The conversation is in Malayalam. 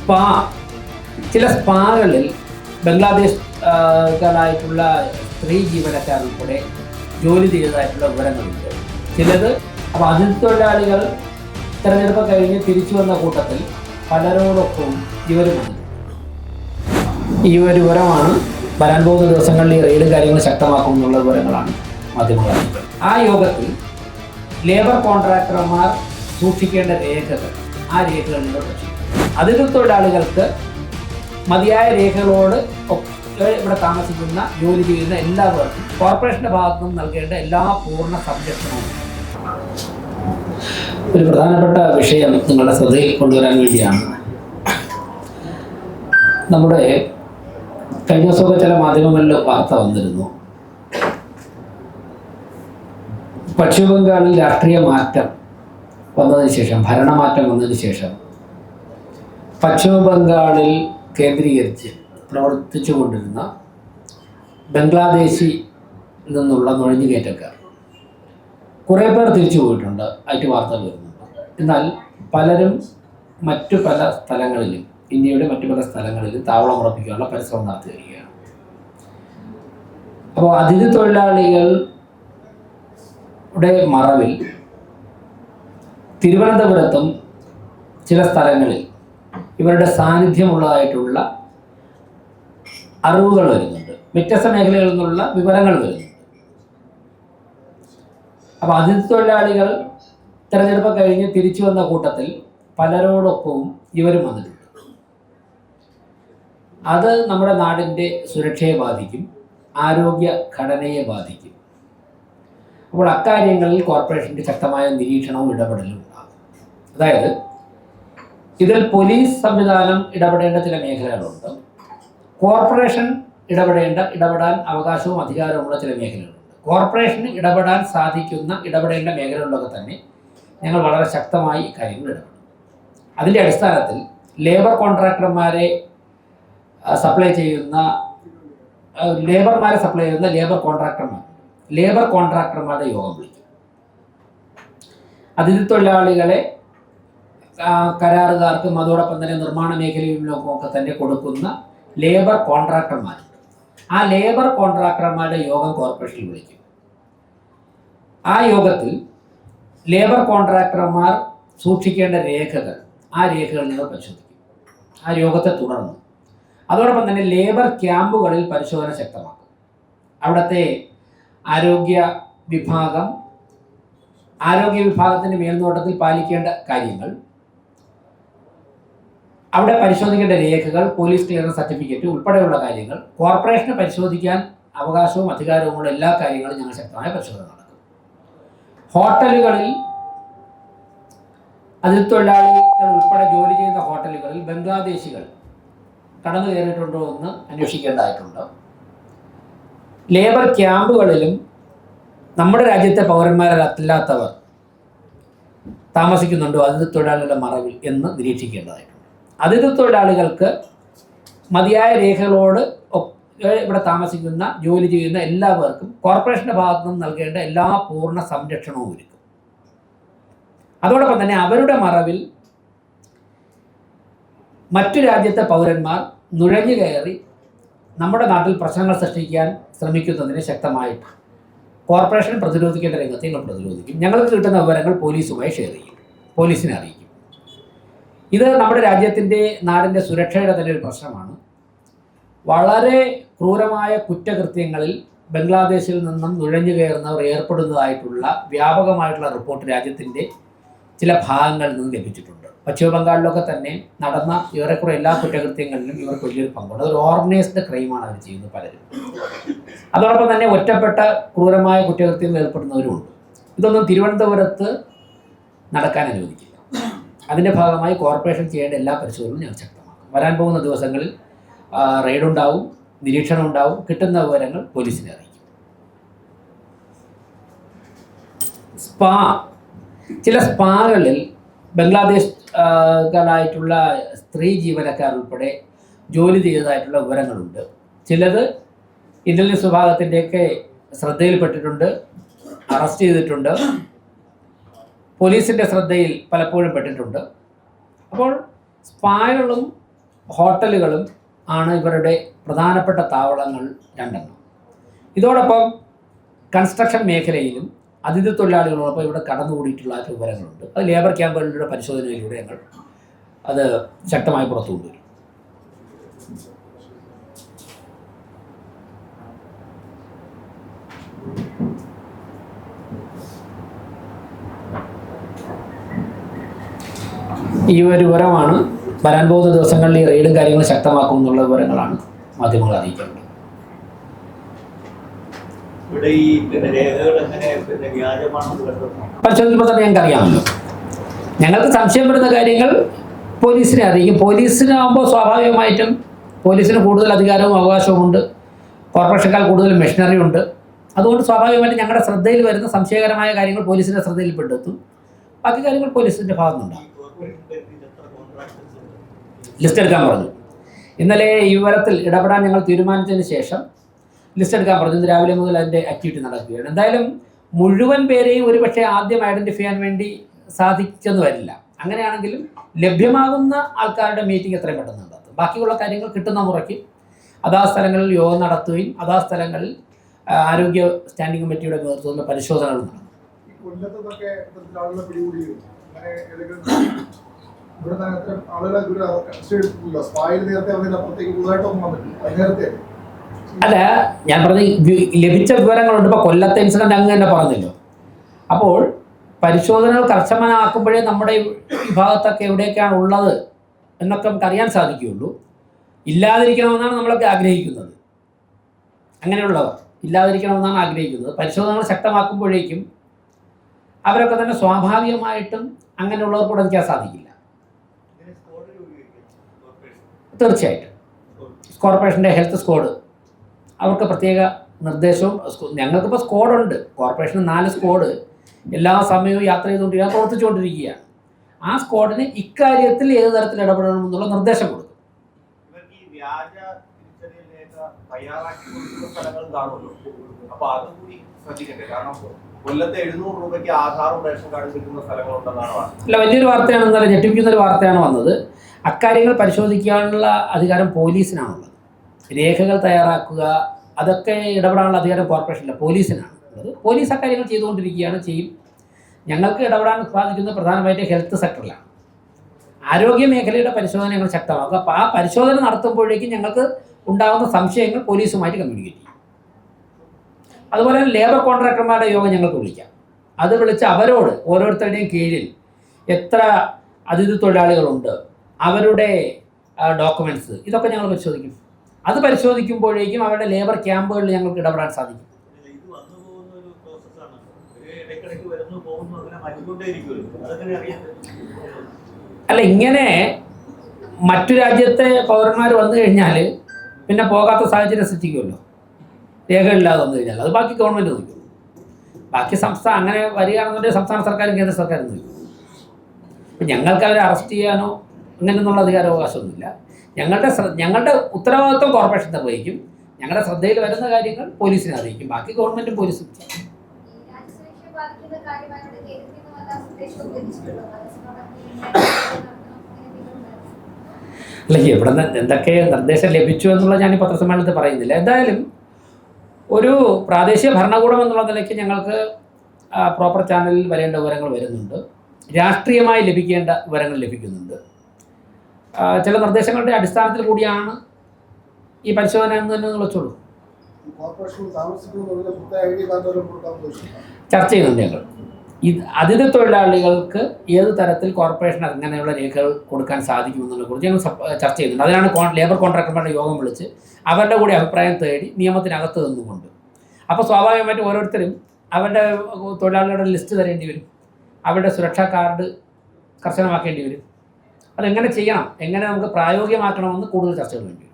സ്പാ ചില സ്പാകളിൽ ബംഗ്ലാദേശുകാരായിട്ടുള്ള സ്ത്രീ ജീവനക്കാർ ഉൾപ്പെടെ ജോലി ചെയ്തതായിട്ടുള്ള വിവരങ്ങളുണ്ട്. ചിലത് അപ്പോൾ അതിഥി തൊഴിലാളികൾ തിരഞ്ഞെടുപ്പ് കഴിഞ്ഞ് തിരിച്ചു വന്ന കൂട്ടത്തിൽ പലരോടൊപ്പവും ഇവരുമുണ്ട്. ഈ ഒരു വിവരമാണ് വരാൻ പോകുന്ന ദിവസങ്ങളിൽ ഈ റെയ്ഡും കാര്യങ്ങൾ ശക്തമാക്കും എന്നുള്ള വിവരങ്ങളാണ് മാധ്യമങ്ങൾ. ആ യോഗത്തിൽ ലേബർ കോൺട്രാക്ടർമാർ സൂക്ഷിക്കേണ്ട രേഖകൾ, ആ രേഖകളിലൂടെ പ്രശ്നം അതിഥി തൊഴിലാളികൾക്ക് മതിയായ രേഖകളോട് ഇവിടെ താമസിക്കുന്ന ജോലി ചെയ്യുന്ന എല്ലാവർക്കും കോർപ്പറേഷന്റെ ഭാഗത്തു നിന്നും നൽകേണ്ട എല്ലാ പൂർണ്ണ സംരക്ഷണവും. ഒരു പ്രധാനപ്പെട്ട വിഷയം നിങ്ങളുടെ ശ്രദ്ധയിൽ കൊണ്ടുവരാൻ വേണ്ടിയാണ്. നമ്മുടെ കഴിഞ്ഞ ദിവസമൊക്കെ ചില മാധ്യമങ്ങളിൽ വാർത്ത വന്നിരുന്നു. പശ്ചിമ ബംഗാളിൽ രാഷ്ട്രീയ മാറ്റം വന്നതിന് ശേഷം, ഭരണമാറ്റം വന്നതിന് ശേഷം പശ്ചിമ ബംഗാളിൽ കേന്ദ്രീകരിച്ച് പ്രവർത്തിച്ചു കൊണ്ടിരുന്ന ബംഗ്ലാദേശിൽ നിന്നുള്ള നുഴഞ്ഞുകയറ്റക്കാർ കുറേ പേർ തിരിച്ചു പോയിട്ടുണ്ട്, ആയിട്ട് വാർത്തകൾ വരുന്നുണ്ട്. എന്നാൽ പലരും മറ്റു പല സ്ഥലങ്ങളിലും, ഇന്ത്യയുടെ മറ്റു പല സ്ഥലങ്ങളിലും താവളം ഉറപ്പിക്കാനുള്ള പരിശ്രമം നടത്തി വരികയാണ്. അപ്പോൾ അതിഥി തൊഴിലാളികളുടെ മറവിൽ തിരുവനന്തപുരത്തും ചില സ്ഥലങ്ങളിൽ ഇവരുടെ സാന്നിധ്യമുള്ളതായിട്ടുള്ള അറിവുകൾ വരുന്നുണ്ട്, വ്യത്യസ്ത മേഖലകളിൽ നിന്നുള്ള വിവരങ്ങൾ വരുന്നുണ്ട്. അപ്പോൾ അതിഥി തൊഴിലാളികൾ തിരഞ്ഞെടുപ്പ് കഴിഞ്ഞ് തിരിച്ചു വന്ന കൂട്ടത്തിൽ പലരോടൊപ്പവും ഇവരും വന്നിട്ടുണ്ട്. അത് നമ്മുടെ നാടിൻ്റെ സുരക്ഷയെ ബാധിക്കും, ആരോഗ്യ ഘടനയെ ബാധിക്കും. അപ്പോൾ അക്കാര്യങ്ങളിൽ കോർപ്പറേഷൻ്റെ ശക്തമായ നിരീക്ഷണവും ഇടപെടലും ഉണ്ടാകും. അതായത് ഇതിൽ പോലീസ് സംവിധാനം ഇടപെടേണ്ട ചില മേഖലകളുണ്ട്, കോർപ്പറേഷൻ ഇടപെടാൻ അവകാശവും അധികാരവുമുള്ള ചില മേഖലകളുണ്ട്. കോർപ്പറേഷന് ഇടപെടേണ്ട മേഖലകളിലൊക്കെ തന്നെ ഞങ്ങൾ വളരെ ശക്തമായി ഇക്കാര്യങ്ങൾ ഇടപെടും. അതിൻ്റെ അടിസ്ഥാനത്തിൽ ലേബർമാരെ സപ്ലൈ ചെയ്യുന്ന ലേബർ കോൺട്രാക്ടർമാരുടെ യോഗം വിളിക്കും. അതിഥി തൊഴിലാളികളെ കരാറുകാർക്കും അതോടൊപ്പം തന്നെ നിർമ്മാണ മേഖലയിലൊക്കെ തന്നെ കൊടുക്കുന്ന ലേബർ കോൺട്രാക്ടർമാരുണ്ട്. ആ ലേബർ കോൺട്രാക്ടർമാരുടെ യോഗം കോർപ്പറേഷനിൽ വിളിക്കും. ആ യോഗത്തിൽ ലേബർ കോൺട്രാക്ടർമാർ സൂക്ഷിക്കേണ്ട രേഖകൾ, ആ രേഖകളിൽ നിന്ന് പരിശോധിക്കും. ആ യോഗത്തെ തുടർന്ന് അതോടൊപ്പം തന്നെ ലേബർ ക്യാമ്പുകളിൽ പരിശോധന ശക്തമാക്കും. അവിടുത്തെ ആരോഗ്യ വിഭാഗത്തിൻ്റെ മേൽനോട്ടത്തിൽ പാലിക്കേണ്ട കാര്യങ്ങൾ, അവിടെ പരിശോധിക്കേണ്ട രേഖകൾ, പോലീസ് ക്ലിയറൻസ് സർട്ടിഫിക്കറ്റ് ഉൾപ്പെടെയുള്ള കാര്യങ്ങൾ, കോർപ്പറേഷന് പരിശോധിക്കാൻ അവകാശവും അധികാരവുമുള്ള എല്ലാ കാര്യങ്ങളും ഞങ്ങൾ ശക്തമായ പരിശോധന നടക്കും. ഹോട്ടലുകളിൽ അതിഥി തൊഴിലാളികൾ ഉൾപ്പെടെ ജോലി ചെയ്യുന്ന ഹോട്ടലുകളിൽ ബംഗ്ലാദേശികൾ കടന്നു കയറിയിട്ടുണ്ടോ എന്ന് അന്വേഷിക്കേണ്ടതായിട്ടുണ്ട്. ലേബർ ക്യാമ്പുകളിലും നമ്മുടെ രാജ്യത്തെ പൗരന്മാരല്ലാത്തവർ താമസിക്കുന്നുണ്ടോ അതിഥി തൊഴിലാളികളുടെ മറവിൽ എന്ന് നിരീക്ഷിക്കേണ്ടതായിട്ടുണ്ട്. അതിഥി തൊഴിലാളികൾക്ക് മതിയായ രേഖകളോട് ഇവിടെ താമസിക്കുന്ന ജോലി ചെയ്യുന്ന എല്ലാവർക്കും കോർപ്പറേഷൻ്റെ ഭാഗത്തു നിന്നും നൽകേണ്ട എല്ലാ പൂർണ്ണ സംരക്ഷണവും ഒരുക്കും. അതോടൊപ്പം തന്നെ അവരുടെ മറവിൽ മറ്റു രാജ്യത്തെ പൗരന്മാർ നുഴഞ്ഞു കയറി നമ്മുടെ നാട്ടിൽ പ്രശ്നങ്ങൾ സൃഷ്ടിക്കാൻ ശ്രമിക്കുന്നതിന് ശക്തമായിട്ട് കോർപ്പറേഷൻ പ്രതിരോധിക്കേണ്ട രംഗത്തെ ഞങ്ങൾ പ്രതിരോധിക്കും. ഞങ്ങൾക്ക് കിട്ടുന്ന വിവരങ്ങൾ പോലീസുമായി ഷെയർ ചെയ്യും, പോലീസിനെ അറിയിക്കും. ഇത് നമ്മുടെ നാടിൻ്റെ സുരക്ഷയുടെ തന്നെ ഒരു പ്രശ്നമാണ്. വളരെ ക്രൂരമായ കുറ്റകൃത്യങ്ങളിൽ ബംഗ്ലാദേശിൽ നിന്നും നുഴഞ്ഞു കയറുന്നവർ ഏർപ്പെടുന്നതായിട്ടുള്ള വ്യാപകമായിട്ടുള്ള റിപ്പോർട്ട് രാജ്യത്തിൻ്റെ ചില ഭാഗങ്ങളിൽ നിന്ന് ലഭിച്ചിട്ടുണ്ട്. പശ്ചിമ ബംഗാളിലൊക്കെ തന്നെ നടന്ന ഏറെക്കുറെ എല്ലാ കുറ്റകൃത്യങ്ങളിലും ഇവർക്ക് വലിയൊരു പങ്കുണ്ട്. അതൊരു ഓർഗനൈസ്ഡ് ക്രൈമാണ് അവർ ചെയ്യുന്നത് പലരും. അതോടൊപ്പം തന്നെ ഒറ്റപ്പെട്ട ക്രൂരമായ കുറ്റകൃത്യങ്ങളിൽ ഏർപ്പെടുന്നവരുമുണ്ട്. ഇതൊന്നും തിരുവനന്തപുരത്ത് നടക്കാൻ അനുവദിക്കില്ല. അതിൻ്റെ ഭാഗമായി കോർപ്പറേഷൻ ചെയ്യേണ്ട എല്ലാ പരിശോധനകളും ഞങ്ങൾ ശക്തമാക്കും. വരാൻ പോകുന്ന ദിവസങ്ങളിൽ റെയ്ഡുണ്ടാവും, നിരീക്ഷണം ഉണ്ടാവും, കിട്ടുന്ന വിവരങ്ങൾ പോലീസിനെ അറിയിക്കും. ചില സ്പാകളിൽ ബംഗ്ലാദേശുകാരായിട്ടുള്ള സ്ത്രീ ജീവനക്കാർ ഉൾപ്പെടെ ജോലി ചെയ്തതായിട്ടുള്ള വിവരങ്ങളുണ്ട്. ചിലത് ഇന്റലിജൻസ് വിഭാഗത്തിൻ്റെയൊക്കെ ശ്രദ്ധയിൽപ്പെട്ടിട്ടുണ്ട്, അറസ്റ്റ് ചെയ്തിട്ടുണ്ട്, പോലീസിൻ്റെ ശ്രദ്ധയിൽ പലപ്പോഴും പെട്ടിട്ടുണ്ട്. അപ്പോൾ സ്പാകളും ഹോട്ടലുകളും ആണ് ഇവരുടെ പ്രധാനപ്പെട്ട താവളങ്ങൾ 2. ഇതോടൊപ്പം കൺസ്ട്രക്ഷൻ മേഖലയിലും അതിഥി തൊഴിലാളികളോടൊപ്പം ഇവിടെ കടന്നുകൂടിയിട്ടുള്ള വിവരങ്ങളുണ്ട്. അത് ലേബർ ക്യാമ്പുകളുടെ പരിശോധനയിലൂടെ ഞങ്ങൾ അത് ശക്തമായി പുറത്തു കൊണ്ടുവരും. ഈ ഒരു വിവരമാണ് വരാൻ പോകുന്ന ദിവസങ്ങളിൽ ഈ റെയ്ഡും കാര്യങ്ങളും ശക്തമാക്കും എന്നുള്ള വിവരങ്ങളാണ് മാധ്യമങ്ങൾ അറിയിക്കേണ്ടത്. പരിശോധിക്കുമ്പോൾ തന്നെ ഞങ്ങൾക്ക് അറിയാമല്ലോ. ഞങ്ങൾക്ക് സംശയം വരുന്ന കാര്യങ്ങൾ പോലീസിനെ അറിയിക്കും. പോലീസിനാകുമ്പോൾ സ്വാഭാവികമായിട്ടും പോലീസിന് കൂടുതൽ അധികാരവും അവകാശവുമുണ്ട്. കോർപ്പറേഷനേക്കാൾ കൂടുതൽ മെഷീനറി ഉണ്ട്. അതുകൊണ്ട് സ്വാഭാവികമായിട്ടും ഞങ്ങളുടെ ശ്രദ്ധയിൽ വരുന്ന സംശയകരമായ കാര്യങ്ങൾ പോലീസിൻ്റെ ശ്രദ്ധയിൽപ്പെടുത്തും. ബാക്കി കാര്യങ്ങൾ പോലീസിൻ്റെ ഭാഗത്തുനിന്നുണ്ടാകും. ലിസ്റ്റ് എടുക്കാൻ പറഞ്ഞു. ഇന്നലെ ഈ വിവരത്തിൽ ഇടപെടാൻ ഞങ്ങൾ തീരുമാനിച്ചതിന് ശേഷം ലിസ്റ്റ് എടുക്കാൻ പറഞ്ഞു. ഇന്ന് രാവിലെ മുതൽ അതിൻ്റെ ആക്ടിവിറ്റി നടക്കുകയാണ്. എന്തായാലും മുഴുവൻ പേരെയും ഒരുപക്ഷെ ആദ്യം ഐഡൻറ്റിഫൈ ചെയ്യാൻ വേണ്ടി സാധിച്ചെന്ന് വരില്ല. അങ്ങനെയാണെങ്കിലും ലഭ്യമാകുന്ന ആൾക്കാരുടെ മീറ്റിംഗ് എത്രയും പെട്ടെന്ന് നടത്തും. ബാക്കിയുള്ള കാര്യങ്ങൾ കിട്ടുന്ന മുറയ്ക്ക് അതാ സ്ഥലങ്ങളിൽ യോഗം നടത്തുകയും അതാ സ്ഥലങ്ങളിൽ ആരോഗ്യ സ്റ്റാൻഡിംഗ് കമ്മിറ്റിയുടെ നേതൃത്വത്തിൽ പരിശോധനകൾ നടത്തും. അല്ല, ഞാൻ പറഞ്ഞ ലഭിച്ച വിവരങ്ങളുണ്ട്. ഇപ്പോൾ കൊല്ലത്തെ ഇൻസിഡന്റ് അങ്ങ് തന്നെ പറഞ്ഞല്ലോ. അപ്പോൾ പരിശോധനകൾ കർശനമാക്കുമ്പോഴേ നമ്മുടെ വിഭാഗത്തൊക്കെ എവിടെയൊക്കെയാണ് ഉള്ളത് എന്നൊക്കെ നമുക്ക് അറിയാൻ സാധിക്കുകയുള്ളൂ. ഇല്ലാതിരിക്കണമെന്നാണ് നമ്മളൊക്കെ ആഗ്രഹിക്കുന്നത്. അങ്ങനെയുള്ളവർ ഇല്ലാതിരിക്കണമെന്നാണ് ആഗ്രഹിക്കുന്നത്. പരിശോധനകൾ ശക്തമാക്കുമ്പോഴേക്കും അവരൊക്കെ തന്നെ സ്വാഭാവികമായിട്ടും അങ്ങനെയുള്ളവർ കൂടെ നിൽക്കാൻ സാധിക്കില്ല. തീർച്ചയായിട്ടും കോർപ്പറേഷൻ്റെ ഹെൽത്ത് സ്ക്വാഡ് അവർക്ക് പ്രത്യേക നിർദ്ദേശവും. ഞങ്ങൾക്കിപ്പോൾ സ്ക്വാഡുണ്ട്. കോർപ്പറേഷന് 4 സ്ക്വാഡ് എല്ലാ സമയവും യാത്ര ചെയ്തുകൊണ്ടിരിക്കുക, പ്രവർത്തിച്ചുകൊണ്ടിരിക്കുകയാണ്. ആ സ്ക്വാഡിന് ഇക്കാര്യത്തിൽ ഏത് തരത്തിൽ ഇടപെടണമെന്നുള്ള നിർദ്ദേശം കൊടുക്കും. അല്ല, വലിയൊരു വാർത്തയാണ് ഇന്നലെ, ഞെട്ടിപ്പിക്കുന്നൊരു വാർത്തയാണ് വന്നത്. അക്കാര്യങ്ങൾ പരിശോധിക്കാനുള്ള അധികാരം പോലീസിനാണുള്ളത്. രേഖകൾ തയ്യാറാക്കുക, അതൊക്കെ ഇടപെടാനുള്ള അധികാരം കോർപ്പറേഷനില്ല, പോലീസിനാണ് ഉള്ളത്. പോലീസ് അക്കാര്യങ്ങൾ ചെയ്തുകൊണ്ടിരിക്കുകയാണ്, ചെയ്യും. ഞങ്ങൾക്ക് ഇടപെടാൻ സാധിക്കുന്നത് പ്രധാനമായിട്ട് ഹെൽത്ത് സെക്ടറിലാണ്. ആരോഗ്യ മേഖലയുടെ പരിശോധന ഞങ്ങൾ ശക്തമാക്കുക. അപ്പോൾ ആ പരിശോധന നടത്തുമ്പോഴേക്കും ഞങ്ങൾക്ക് ഉണ്ടാകുന്ന സംശയങ്ങൾ പോലീസുമായിട്ട് കമ്മ്യൂണിക്കേറ്റ് ചെയ്യും. അതുപോലെ തന്നെ ലേബർ കോൺട്രാക്ടർമാരുടെ യോഗം ഞങ്ങൾക്ക് വിളിക്കാം. അത് വിളിച്ച് അവരോട് ഓരോരുത്തരുടെയും കീഴിൽ എത്ര അതിഥി തൊഴിലാളികളുണ്ട്, അവരുടെ ഡോക്യുമെൻറ്റ്സ്, ഇതൊക്കെ ഞങ്ങൾ പരിശോധിക്കും. അത് പരിശോധിക്കുമ്പോഴേക്കും അവരുടെ ലേബർ ക്യാമ്പുകളിൽ ഞങ്ങൾക്ക് ഇടപെടാൻ സാധിക്കും. അല്ല, ഇങ്ങനെ മറ്റു രാജ്യത്തെ പൗരന്മാർ വന്നു കഴിഞ്ഞാൽ പിന്നെ പോകാത്ത സാഹചര്യം സൃഷ്ടിക്കുമല്ലോ. രേഖകളില്ലാതെ വന്നു കഴിഞ്ഞാൽ അത് ബാക്കി ഗവൺമെൻറ് നോക്കും. ബാക്കി സംസ്ഥാനം അങ്ങനെ വരികയാണെന്നുണ്ടെങ്കിൽ സംസ്ഥാന സർക്കാരും കേന്ദ്ര സർക്കാരും നോക്കും. ഇപ്പം ഞങ്ങൾക്ക് അവരെ അറസ്റ്റ് ചെയ്യാനോ അങ്ങനെയൊന്നുള്ള അധികാരാവകാശമൊന്നുമില്ല. ഞങ്ങളുടെ ഉത്തരവാദിത്വം കോർപ്പറേഷൻ നിർവഹിക്കും. ഞങ്ങളുടെ ശ്രദ്ധയിൽ വരുന്ന കാര്യങ്ങൾ പോലീസിനെ അറിയിക്കും. ബാക്കി ഗവൺമെൻറ്റും പോലീസും ചെയ്യും. അല്ല, എവിടെ നിന്ന് എന്തൊക്കെ നിർദ്ദേശം ലഭിച്ചു എന്നുള്ള ഞാൻ ഈ പത്രസമ്മേളനത്തിൽ പറയുന്നില്ല. എന്തായാലും ഒരു പ്രാദേശിക ഭരണകൂടം എന്നുള്ള നിലയ്ക്ക് ഞങ്ങൾക്ക് പ്രോപ്പർ ചാനലിൽ വരേണ്ട വിവരങ്ങൾ വരുന്നുണ്ട്. രാഷ്ട്രീയമായി ലഭിക്കേണ്ട വിവരങ്ങൾ ലഭിക്കുന്നുണ്ട്. ചില നിർദ്ദേശങ്ങളുടെ അടിസ്ഥാനത്തിൽ കൂടിയാണ് ഈ പരിശോധന എന്ന് തന്നെ വെച്ചോളൂ. ചർച്ച ചെയ്യുന്നുണ്ട് ഞങ്ങൾ. അതിഥി തൊഴിലാളികൾക്ക് ഏത് തരത്തിൽ കോർപ്പറേഷൻ അങ്ങനെയുള്ള രേഖകൾ കൊടുക്കാൻ സാധിക്കുമെന്നതിനെ കുറിച്ച് ഞങ്ങൾ ചർച്ച ചെയ്യുന്നുണ്ട്. അതിനാണ് ലേബർ കോൺട്രാക്ടർമാരുടെ യോഗം വിളിച്ച് അവരുടെ കൂടി അഭിപ്രായം തേടി നിയമത്തിനകത്ത് നിന്നുകൊണ്ട്. അപ്പോൾ സ്വാഭാവികമായിട്ടും ഓരോരുത്തരും അവരുടെ തൊഴിലാളികളുടെ ലിസ്റ്റ് തരേണ്ടി വരും. അവരുടെ സുരക്ഷാ കാർഡ് കർശനമാക്കേണ്ടി വരും. അതെങ്ങനെ ചെയ്യണം, എങ്ങനെ നമുക്ക് പ്രായോഗികമാക്കണമെന്ന് കൂടുതൽ ചർച്ചകൾ വേണ്ടി വരും.